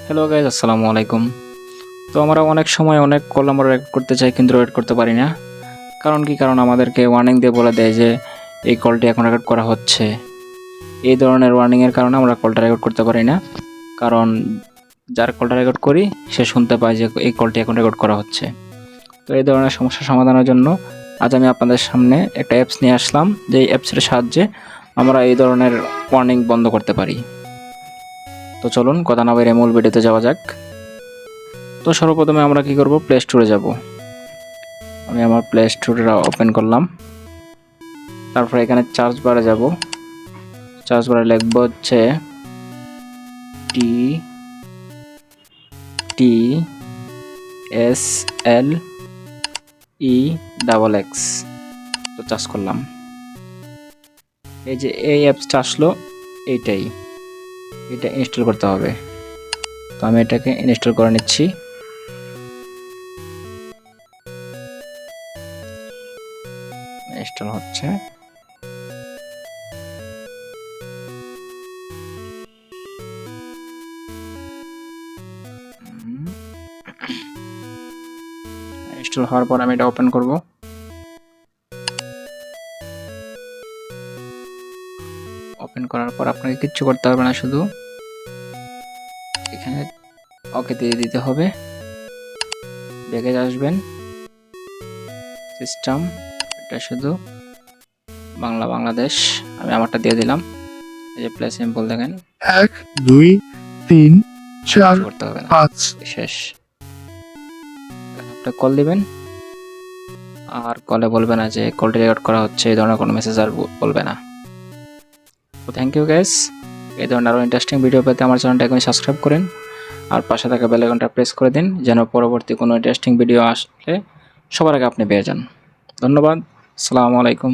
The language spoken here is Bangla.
হ্যালো গাইজ, আসসালামু আলাইকুম। তো আমরা অনেক সময় অনেক কল আমরা রেকর্ড করতে চাই কিন্তু রেকর্ড করতে পারি না। কারণ আমাদেরকে ওয়ার্নিং দিয়ে বলে দেয় যে এই কলটি এখন রেকর্ড করা হচ্ছে। এই ধরনের ওয়ার্নিংয়ের কারণে আমরা কলটা রেকর্ড করতে পারি না। কারণ যার কলটা রেকর্ড করি সে শুনতে পায় যে এই কলটি এখন রেকর্ড করা হচ্ছে। তো এই ধরনের সমস্যা সমাধানের জন্য আজ আমি আপনাদের সামনে একটা অ্যাপস নিয়ে আসলাম, যে এই অ্যাপসের সাহায্যে আমরা এই ধরনের ওয়ার্নিং বন্ধ করতে পারি। তো চলুন কথা না বাইরে মূল ভিডিওতে যাওয়া যাক। তো সর্বপ্রথমে আমরা কি করব, প্লে স্টোরে যাব। আমি আমার প্লে স্টোরটা ওপেন করলাম। তারপরে এখানে সার্চ বারে যাব। সার্চ বারে লিখব হচ্ছে T T S L E double X. তো সার্চ করলাম, এই যে এই অ্যাপসটা আসলো, এটা ইনস্টল করতে হবে। তো আমি এটাকে ইনস্টল করে নিচ্ছি। ইনস্টল হচ্ছে। ইনস্টল হওয়ার পর আমি এটা ওপেন করব। ওপেন করার পর আপনাকে কিচ্ছু করতে হবে না, শুধু এখানে ওকে দিয়ে দিতে হবে। ব্যাগে আসবেন, সিস্টেম, এটা শুধু বাংলাদেশ, আমি আমারটা দিয়ে দিলাম। এই যে প্লে সিম্বল দেখেন, 1 2 3 4 করতে হবে না, 5 শেষ। আপনি কল দিবেন, আর কলে বলবে না যে কলটি রেকর্ড করা হচ্ছে, এই ধরনের কোনো মেসেজ আর বলবে না। তো থ্যাংক ইউ গাইস। এই ধরনের আরও ইন্টারেস্টিং ভিডিও পেতে আমার চ্যানেলটা এখন সাবস্ক্রাইব করেন, আর পাশে থাকা বেল আইকনটা প্রেস করে দিন, যেন পরবর্তী কোনো ইন্টারেস্টিং ভিডিও আসলে সবার আগে আপনি পেয়ে যান। ধন্যবাদ, আসসালামু আলাইকুম।